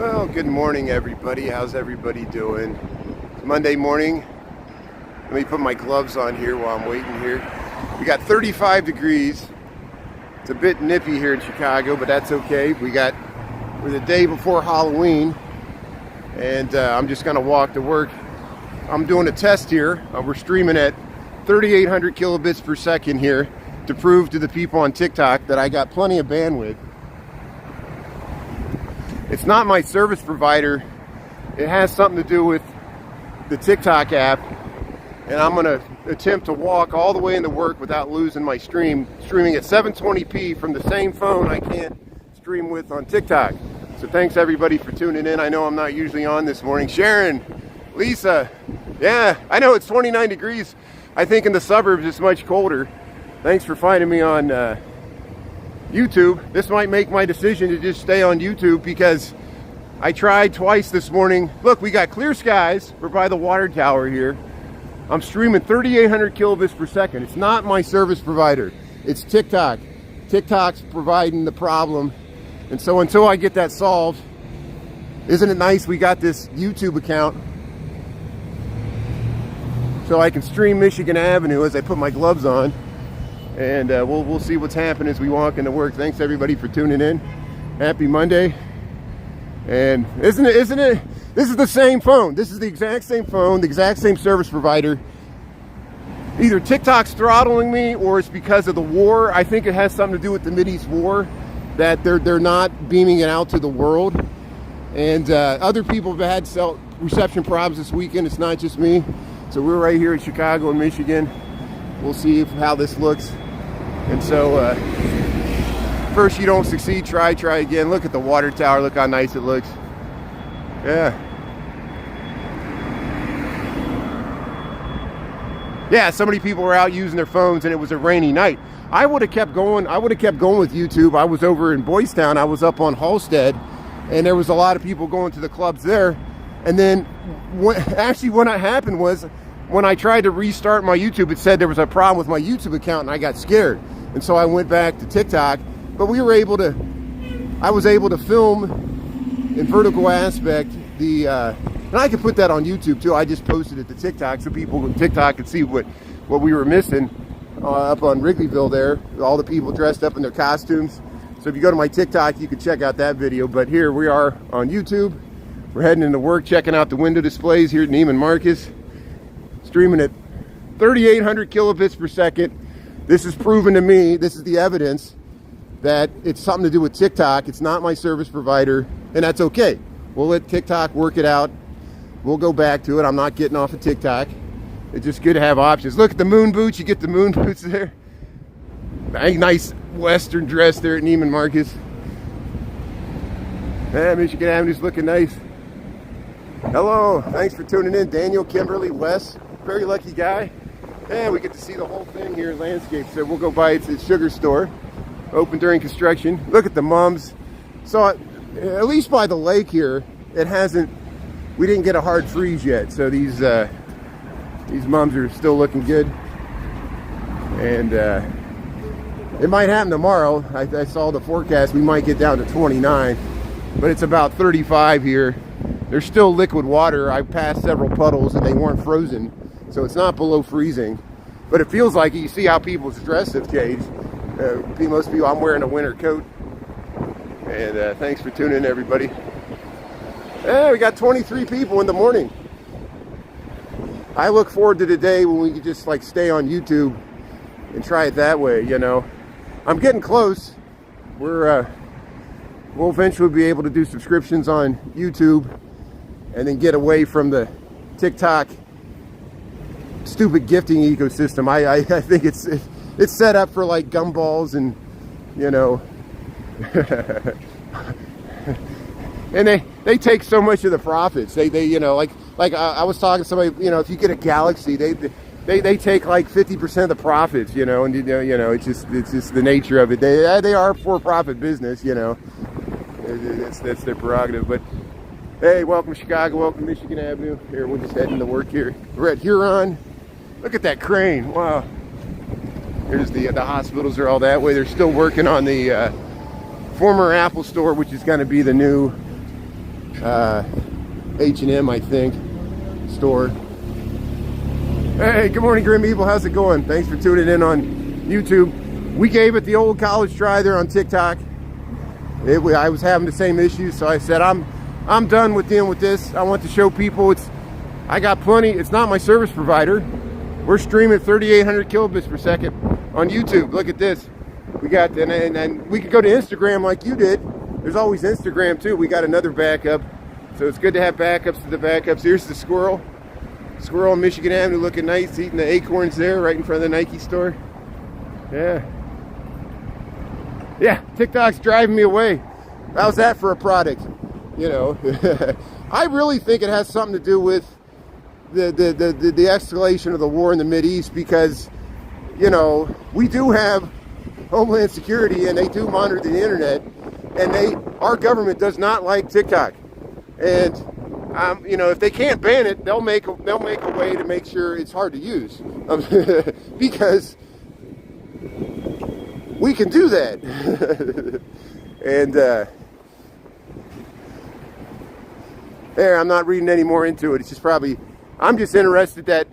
Well, good morning, everybody. How's everybody doing? It's Monday morning. Let me put my gloves on here while I'm waiting here. We got 35 degrees. It's a bit nippy here in Chicago, but that's okay. We're the day before Halloween, and I'm just gonna walk to work. I'm doing a test here. We're streaming at 3,800 kilobits per second here to prove to the people on TikTok that I got plenty of bandwidth. It's not my service provider. It has something to do with the TikTok app, and I'm going to attempt to walk all the way into work without losing my streaming at 720p from the same phone I can't stream with on TikTok. So thanks everybody for tuning in. I know I'm not usually on this morning. Sharon, Lisa, yeah, I know it's 29 degrees. I think in the suburbs it's much colder. Thanks for finding me on YouTube. This might make my decision to just stay on YouTube because I tried twice this morning. Look, we got clear skies. We're by the water tower here. I'm streaming 3,800 kilobits per second. It's not my service provider. It's TikTok. TikTok's providing the problem. And so until I get that solved, isn't it nice we got this YouTube account so I can stream Michigan Avenue as I put my gloves on. And we'll see what's happening as we walk into work. Thanks everybody for tuning in. Happy Monday. And isn't it? This is the same phone. This is the exact same phone, the exact same service provider. Either TikTok's throttling me or it's because of the war. I think it has something to do with the Mideast war, that they're not beaming it out to the world. And other people have had cell reception problems this weekend. It's not just me. So we're right here in Chicago and Michigan. We'll see how this looks. And so first you don't succeed, try again. Look at the water tower, look how nice it looks. Yeah, so many people were out using their phones and it was a rainy night. I would have kept going with YouTube. I was over in Boys Town. I was up on Halstead, and there was a lot of people going to the clubs there. And then what happened was, when I tried to restart my YouTube, it said there was a problem with my YouTube account, and I got scared. And so I went back to TikTok. But I was able to film in vertical aspect and I could put that on YouTube too. I just posted it to TikTok so people on TikTok could see what we were missing up on Wrigleyville there. All the people dressed up in their costumes. So if you go to my TikTok, you can check out that video. But here we are on YouTube. We're heading into work, checking out the window displays here at Neiman Marcus. Streaming at 3,800 kilobits per second. This is proven to me, this is the evidence that it's something to do with TikTok. It's not my service provider, and that's okay. We'll let TikTok work it out. We'll go back to it. I'm not getting off of TikTok. It's just good to have options. Look at the moon boots. You get the moon boots there. Nice Western dress there at Neiman Marcus. Michigan Avenue's looking nice. Hello, thanks for tuning in. Daniel, Kimberly, Wes. Very lucky guy. And we get to see the whole thing here in landscape. So we'll go by its sugar store, open during construction. Look at the mums. So at least by the lake here, we didn't get a hard freeze yet. So these mums are still looking good. And it might happen tomorrow. I saw the forecast. We might get down to 29, but it's about 35 here. There's still liquid water. I passed several puddles and they weren't frozen. So it's not below freezing, but it feels like it. You see how people's dress have changed. Most people, I'm wearing a winter coat. And thanks for tuning in, everybody. We got 23 people in the morning. I look forward to the day when we can just like stay on YouTube and try it that way, you know. I'm getting close. We'll eventually be able to do subscriptions on YouTube and then get away from the TikTok stupid gifting ecosystem. I think it's set up for like gumballs and, you know, and they take so much of the profits. They you know, like I was talking to somebody, you know, if you get a Galaxy, they take like 50% of the profits, you know, and you know it's just the nature of it. They are a for-profit business, you know. That's their prerogative. But hey, welcome to Chicago, welcome to Michigan Avenue. Here, we're just heading to work here. We're at Huron. Look at that crane. Wow. Here's the hospitals are all that way. They're still working on the former Apple store, which is going to be the new H&M, I think, store. Hey, good morning, Grim Evil. How's it going? Thanks for tuning in on YouTube. We gave it the old college try there on TikTok. I was having the same issues, so I said I'm done with dealing with this. I want to show people I got plenty. It's not my service provider. We're streaming 3,800 kilobits per second on YouTube. Look at this. We got, and we could go to Instagram like you did. There's always Instagram too. We got another backup. So it's good to have backups to the backups. Here's the squirrel. Squirrel on Michigan Avenue looking nice, eating the acorns there right in front of the Nike store. Yeah. Yeah, TikTok's driving me away. How's that for a product? You know, I really think it has something to do with the escalation of the war in the Mideast, because, you know, we do have Homeland Security and they do monitor the internet, and our government does not like TikTok. And you know, if they can't ban it, they'll make a way to make sure it's hard to use, because we can do that. And there, I'm not reading any more into it. It's just I'm just interested that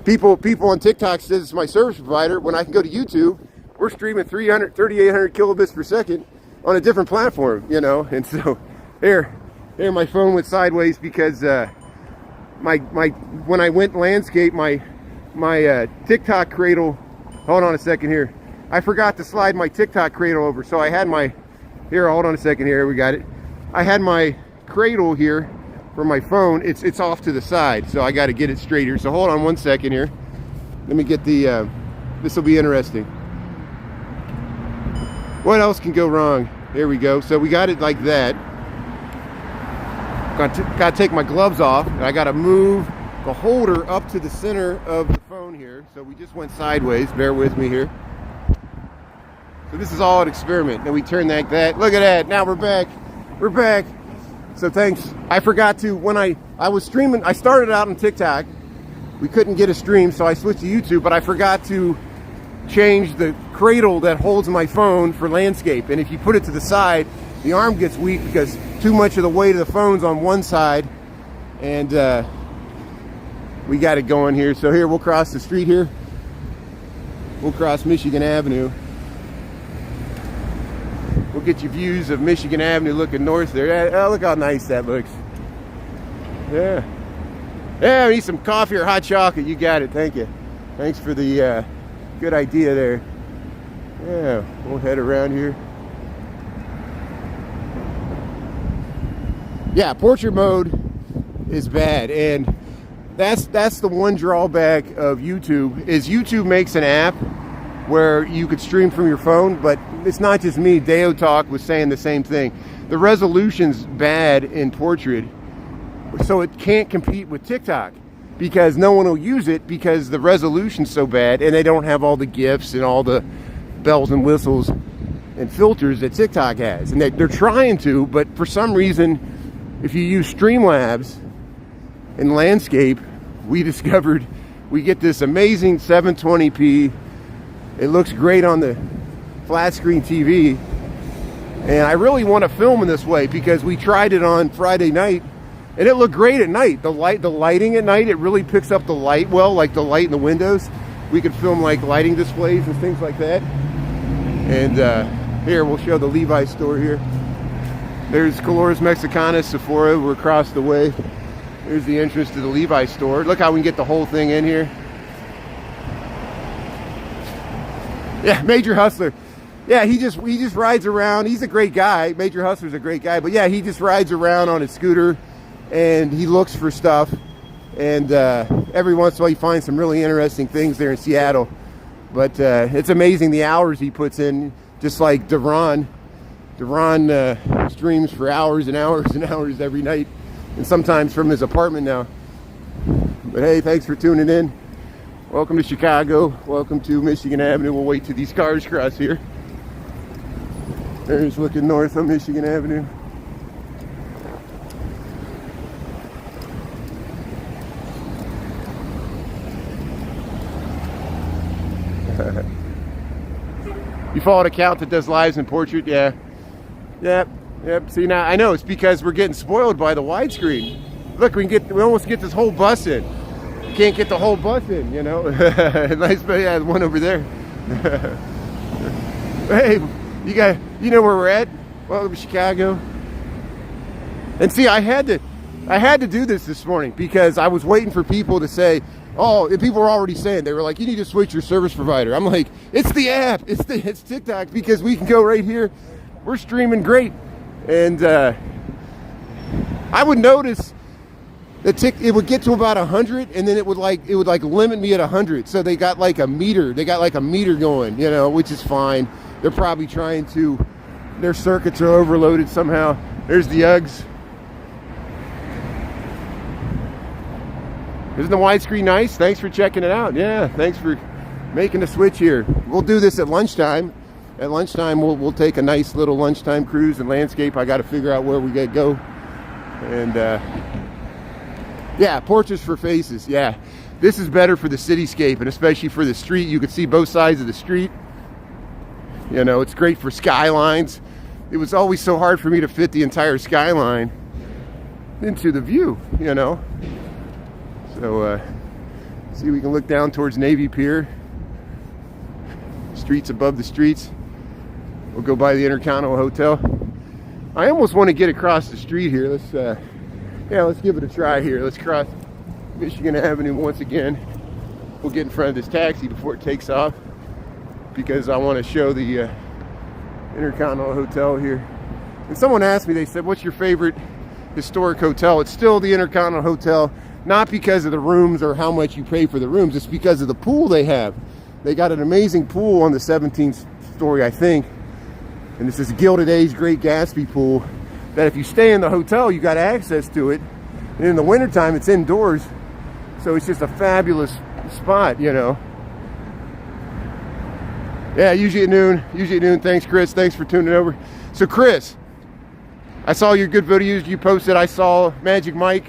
people on TikTok says it's my service provider when I can go to YouTube. We're streaming 3,800 kilobits per second on a different platform, you know. And so here my phone went sideways because when I went landscape, my TikTok cradle. Hold on a second here. I forgot to slide my TikTok cradle over, so I had hold on a second here. We got it. I had my cradle here for my phone. It's off to the side, so I got to get it straight here. So hold on one second here. Let me get the. This will be interesting. What else can go wrong? There we go. So we got it like that. Got to take my gloves off, and I got to move the holder up to the center of the phone here. So we just went sideways. Bear with me here. So this is all an experiment. Then we turn that. Look at that. Now we're back. We're back. So thanks. I forgot to, when I was streaming, I started out on TikTok. We couldn't get a stream, so I switched to YouTube, but I forgot to change the cradle that holds my phone for landscape. And if you put it to the side, the arm gets weak because too much of the weight of the phone's on one side. And we got it going here. So here, we'll cross the street here. We'll cross Michigan Avenue. We'll get you views of Michigan Avenue looking north there. Oh, look how nice that looks. Yeah. Yeah, we need some coffee or hot chocolate. You got it. Thank you. Thanks for the good idea there. Yeah, we'll head around here. Yeah, portrait mode is bad, and that's the one drawback of YouTube, is YouTube makes an app where you could stream from your phone, but it's not just me. Deo Talk was saying the same thing. The resolution's bad in portrait, so it can't compete with TikTok because no one will use it because the resolution's so bad, and they don't have all the GIFs and all the bells and whistles and filters that TikTok has. And they're trying to, but for some reason, if you use Streamlabs in landscape, we discovered we get this amazing 720p. It looks great on the flat screen TV. And I really want to film in this way because we tried it on Friday night and it looked great at night. The lighting at night, it really picks up the light well, like the light in the windows. We could film like lighting displays and things like that. And here, we'll show the Levi's store here. There's Colores Mexicanas, Sephora, we're across the way. There's the entrance to the Levi's store. Look how we can get the whole thing in here. Yeah, Major Hustler. Yeah, he just rides around. He's a great guy. Major Hustler's a great guy. But yeah, he just rides around on his scooter and he looks for stuff. And every once in a while he finds some really interesting things there in Seattle. But it's amazing the hours he puts in, just like Deron. Deron streams for hours and hours and hours every night, and sometimes from his apartment now. But hey, thanks for tuning in. Welcome to Chicago. Welcome to Michigan Avenue. We'll wait till these cars cross here. There's looking north on Michigan Avenue. You follow an account that does lives in portrait? Yeah. Yep. See, now I know it's because we're getting spoiled by the widescreen. Look, we almost get this whole bus in. Can't get the whole bus in, you know. Nice, but yeah, the one over there. Hey, you know where we're at? Welcome to Chicago. And see, I had to do this morning because I was waiting for people to say, oh, and people were already saying, they were like, you need to switch your service provider. I'm like, it's the app, it's TikTok, because we can go right here. We're streaming great. And I would notice it would get to about 100, and then it would limit me at 100. So they got like a meter. They got like a meter going, you know, which is fine. They're probably trying to. Their circuits are overloaded somehow. There's the Uggs. Isn't the widescreen nice? Thanks for checking it out. Yeah, thanks for making the switch here. We'll do this at lunchtime. At lunchtime, we'll take a nice little lunchtime cruise and landscape. I got to figure out where we gotta go. And yeah, portraits for faces. Yeah, this is better for the cityscape, and especially for the street. You can see both sides of the street. You know, it's great for skylines. It was always so hard for me to fit the entire skyline into the view, you know. So, see, we can look down towards Navy Pier. Streets above the streets. We'll go by the Intercontinental Hotel. I almost want to get across the street here. Let's give it a try here. Let's cross Michigan Avenue once again. We'll get in front of this taxi before it takes off, because I want to show the Intercontinental Hotel here. And someone asked me, they said, what's your favorite historic hotel? It's still the Intercontinental Hotel, not because of the rooms or how much you pay for the rooms. It's because of the pool they have. They got an amazing pool on the 17th story, I think. And it's this Gilded Age Great Gatsby pool that if you stay in the hotel, you got access to it. And in the wintertime, it's indoors. So it's just a fabulous spot, you know. Yeah, usually at noon. Thanks, Chris. Thanks for tuning over. So, Chris, I saw your good videos you posted. I saw Magic Mike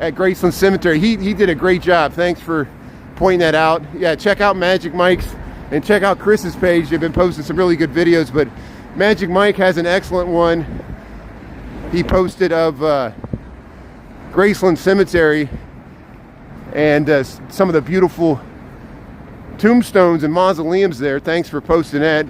at Graceland Cemetery. He did a great job. Thanks for pointing that out. Yeah, check out Magic Mike's and check out Chris's page. They've been posting some really good videos, but Magic Mike has an excellent one he posted of Graceland Cemetery and some of the beautiful tombstones and mausoleums there. Thanks for posting that.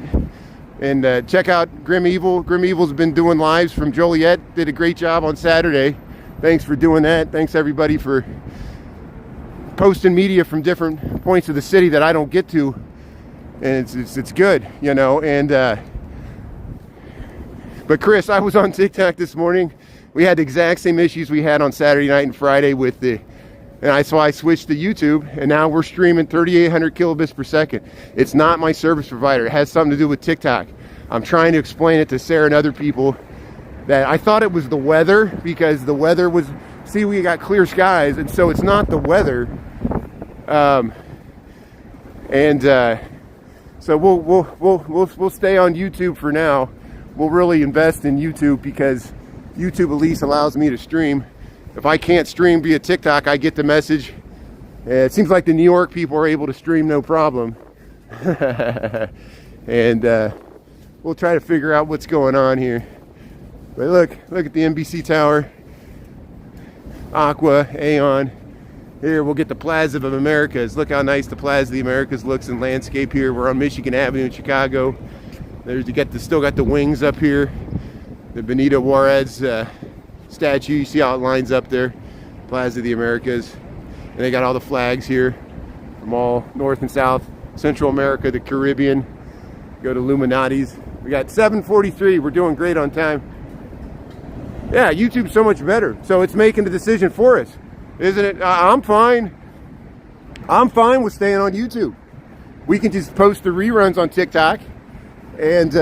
And check out Grim Evil. Grim Evil's been doing lives from Joliet. Did a great job on Saturday. Thanks for doing that. Thanks everybody for posting media from different points of the city that I don't get to. And it's good, you know. And but Chris, I was on TikTok this morning. We had the exact same issues we had on Saturday night and Friday with so I switched to YouTube, and now we're streaming 3,800 kilobits per second. It's not my service provider. It has something to do with TikTok. I'm trying to explain it to Sarah and other people that I thought it was the weather, because the weather was, see, we got clear skies, and so it's not the weather. So we'll stay on YouTube for now. We'll really invest in YouTube because YouTube at least allows me to stream. If I can't stream via TikTok, I get the message. It seems like the New York people are able to stream no problem. And we'll try to figure out what's going on here. But look at the NBC Tower, Aqua, Aeon. Here we'll get the Plaza of Americas. Look how nice the Plaza of the Americas looks in landscape here. We're on Michigan Avenue in Chicago. Still got the wings up here. The Benito Juarez statue. You see how it lines up there. Plaza of the Americas. And they got all the flags here from all North and South, Central America, the Caribbean. Go to Illuminati's. We got 7:43. We're doing great on time. Yeah, YouTube's so much better. So it's making the decision for us, isn't it? I'm fine. I'm fine with staying on YouTube. We can just post the reruns on TikTok and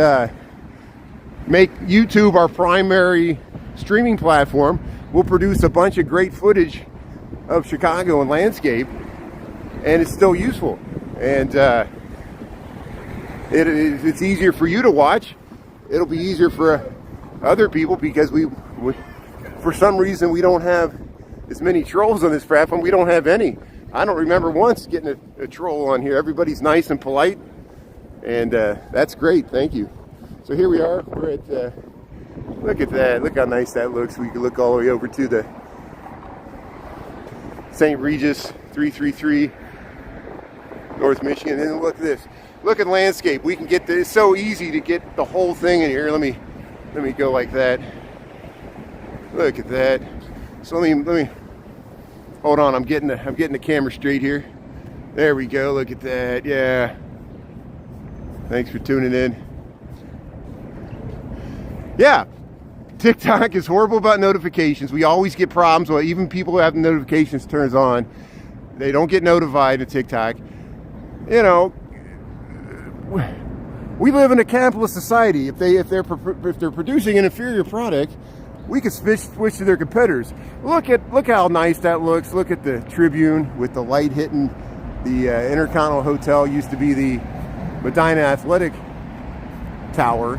make YouTube our primary streaming platform. We'll produce a bunch of great footage of Chicago and landscape, and it's still useful. And it's easier for you to watch. It'll be easier for other people because we for some reason we don't have as many trolls on this platform. We don't have any. I don't remember once getting a troll on here. Everybody's nice and polite, and that's great. Thank you. So here we are. We're at Look at that. Look how nice that looks. We can look all the way over to the St. Regis 333 North Michigan. And then look at this. Look at landscape. We can get this. It's so easy to get the whole thing in here. Let me go like that. Look at that. So let me hold on. I'm getting the camera straight here. There we go. Look at that. Yeah. Thanks for tuning in. Yeah. TikTok is horrible about notifications. We always get problems. Well, even people who have the notifications turns on, they don't get notified in TikTok. You know, we live in a capitalist society. If they're producing an inferior product, we could switch to their competitors. Look how nice that looks. Look at the Tribune with the light hitting the Intercontinental Hotel. Used to be the Medina Athletic Tower,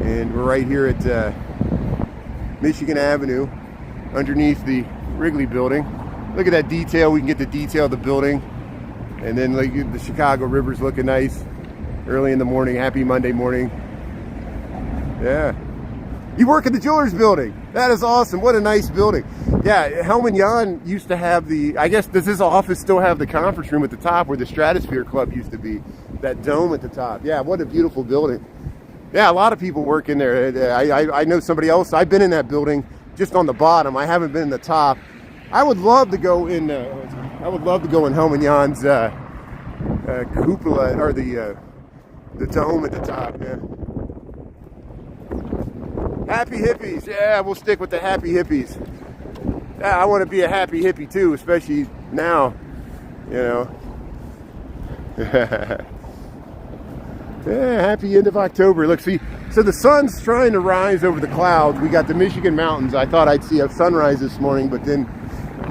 and we're right here at Michigan Avenue, underneath the Wrigley Building. Look at that detail. We can get the detail of the building, and then like the Chicago River's looking nice early in the morning. Happy Monday morning. Yeah. You work at the Jewelers Building. That is awesome. What a nice building. Yeah, Helman Jan used to have the, I guess, does his office still have the conference room at the top where the Stratosphere Club used to be? That dome at the top. Yeah, what a beautiful building. Yeah, a lot of people work in there. I know somebody else. I've been in that building just on the bottom. I haven't been in the top. I would love to go in, Helman Jan's cupola, or the dome at the top, yeah. Happy hippies, yeah, we'll stick with the happy hippies. Yeah, I want to be a happy hippie too, especially now, you know. Yeah, happy end of October. Look, see, so the sun's trying to rise over the clouds. We got the Michigan mountains. I thought I'd see a sunrise this morning, but then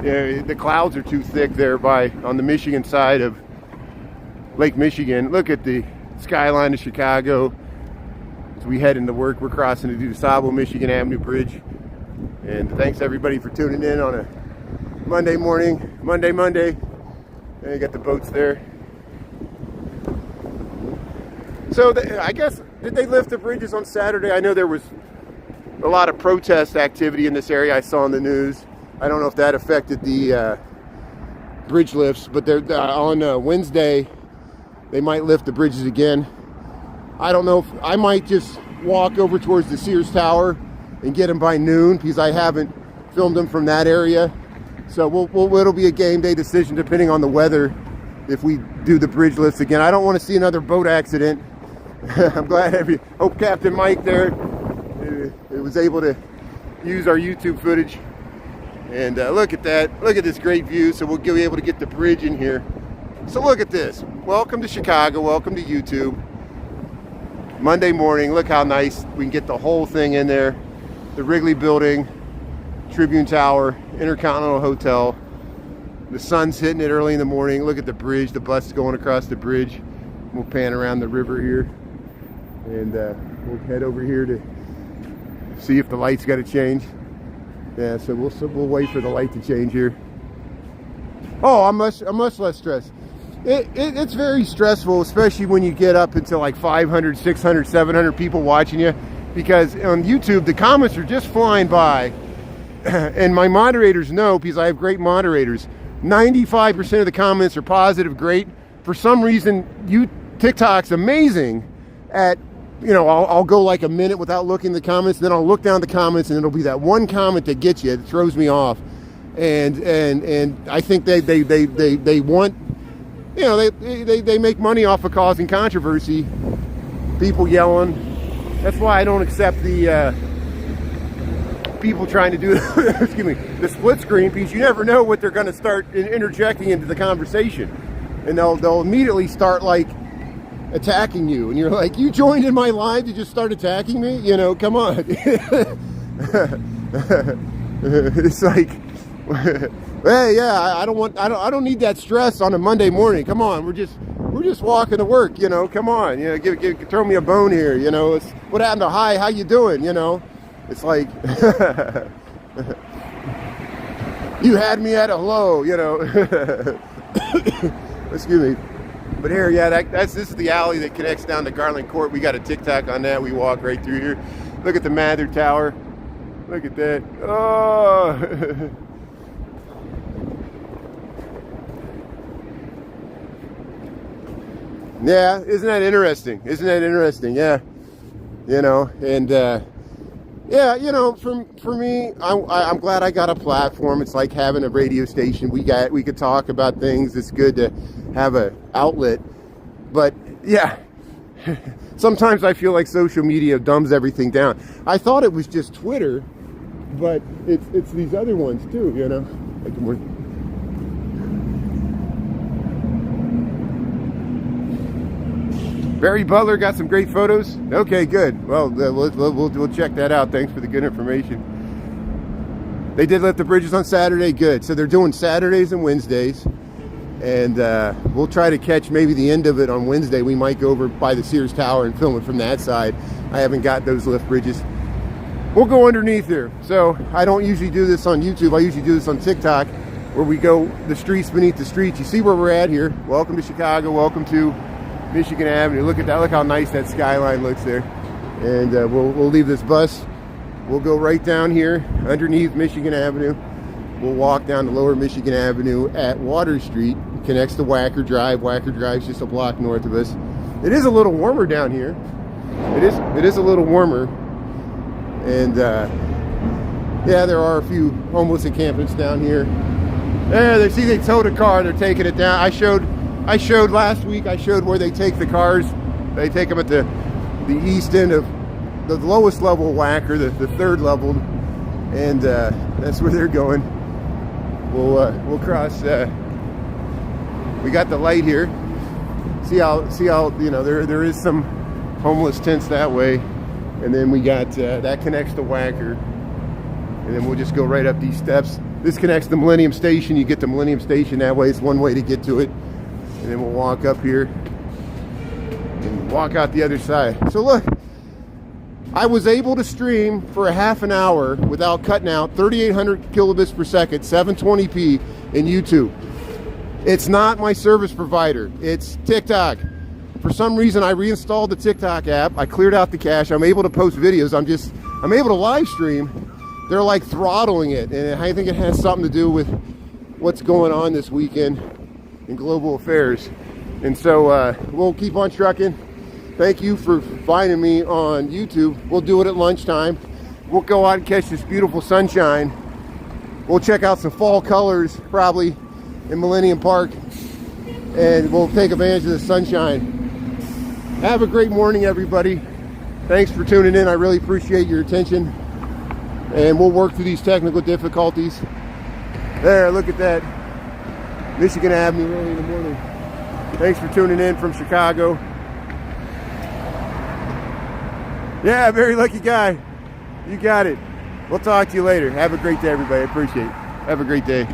the clouds are too thick there on the Michigan side of Lake Michigan. Look at the skyline of Chicago. As we head into work, we're crossing the DuSable Michigan Avenue Bridge. And thanks everybody for tuning in on a Monday morning, Monday. And you got the boats there. So I guess, did they lift the bridges on Saturday? I know there was a lot of protest activity in this area I saw on the news. I don't know if that affected the bridge lifts, but they're on Wednesday, they might lift the bridges again. I don't know if I might just walk over towards the Sears Tower and get them by noon, because I haven't filmed them from that area. So it'll be a game day decision depending on the weather if we do the bridge lifts again. I don't want to see another boat accident. I'm glad hope Captain Mike there was able to use our YouTube footage. And look at that. Look at this great view. So we'll be able to get the bridge in here. So look at this. Welcome to Chicago. Welcome to YouTube. Monday morning, look how nice we can get the whole thing in there. The Wrigley Building, Tribune Tower, Intercontinental Hotel. The sun's hitting it early in the morning. Look at the bridge, the bus is going across the bridge. We'll pan around the river here, and we'll head over here to see if the light's got to change. Yeah, so we'll wait for the light to change here. Oh, I'm much less stressed. It's very stressful, especially when you get up into like 500, 600, 700 people watching you, because on YouTube the comments are just flying by, and my moderators know, because I have great moderators, 95% of the comments are positive, great. For some reason, TikTok's amazing at, you know, I'll go like a minute without looking at the comments, then I'll look down the comments, and it'll be that one comment that gets you, it throws me off. And I think they want, you know, they make money off of causing controversy, people yelling. That's why I don't accept the people trying to do excuse me, the split screen, because you never know what they're going to start interjecting into the conversation, and they'll immediately start like attacking you, and you're like, you joined in my live to just start attacking me, you know, come on. It's like, hey, yeah, I don't need that stress on a Monday morning. Come on, we're just walking to work, you know. Come on, you know, throw me a bone here, you know. It's what happened to hi, how you doing, you know. It's like you had me at a hello, you know. Excuse me. But here, yeah, this is the alley that connects down to Garland Court. We got a TikTok on that. We walk right through here. Look at the Mather Tower. Look at that. Oh. Yeah, isn't that interesting? Isn't that interesting? Yeah. You know, and yeah, you know, for me, I'm glad I got a platform. It's like having a radio station. We could talk about things. It's good to have an outlet. But yeah, sometimes I feel like social media dumbs everything down. I thought it was just Twitter, but it's these other ones too, you know. Barry Butler got some great photos. Okay, good. Well, we'll check that out. Thanks for the good information. They did lift the bridges on Saturday. Good. So they're doing Saturdays and Wednesdays. And we'll try to catch maybe the end of it on Wednesday. We might go over by the Sears Tower and film it from that side. I haven't got those lift bridges. We'll go underneath there. So I don't usually do this on YouTube. I usually do this on TikTok, where we go the streets beneath the streets. You see where we're at here. Welcome to Chicago. Welcome to Michigan Avenue. Look at that. Look how nice that skyline looks there. And we'll leave this bus. We'll go right down here underneath Michigan Avenue. We'll walk down to Lower Michigan Avenue at Water Street. It connects to Wacker Drive. Wacker Drive's just a block north of us. It is a little warmer down here. It is a little warmer. And yeah, there are a few homeless encampments down here. There, see, they towed a car. They're taking it down. I showed last week. I showed where they take the cars. They take them at the east end of the lowest level of Wacker, the third level, and that's where they're going. We'll cross. We got the light here. See how you know there is some homeless tents that way, and then we got that connects to Wacker, and then we'll just go right up these steps. This connects to Millennium Station. You get to Millennium Station that way. It's one way to get to it, and then we'll walk up here and walk out the other side. So look, I was able to stream for a half an hour without cutting out 3,800 kilobits per second, 720p in YouTube. It's not my service provider. It's TikTok. For some reason, I reinstalled the TikTok app. I cleared out the cache. I'm able to post videos. I'm able to live stream. They're like throttling it, and I think it has something to do with what's going on this weekend in global affairs. And so we'll keep on trucking. Thank you for finding me on YouTube. We'll do it at lunchtime. We'll go out and catch this beautiful sunshine. We'll check out some fall colors probably in Millennium Park, and we'll take advantage of the sunshine. Have a great morning, everybody. Thanks for tuning in. I really appreciate your attention, and we'll work through these technical difficulties. There, look at that. Michigan Avenue early in the morning. Thanks for tuning in from Chicago. Yeah, very lucky guy. You got it. We'll talk to you later. Have a great day, everybody. I appreciate it. Have a great day.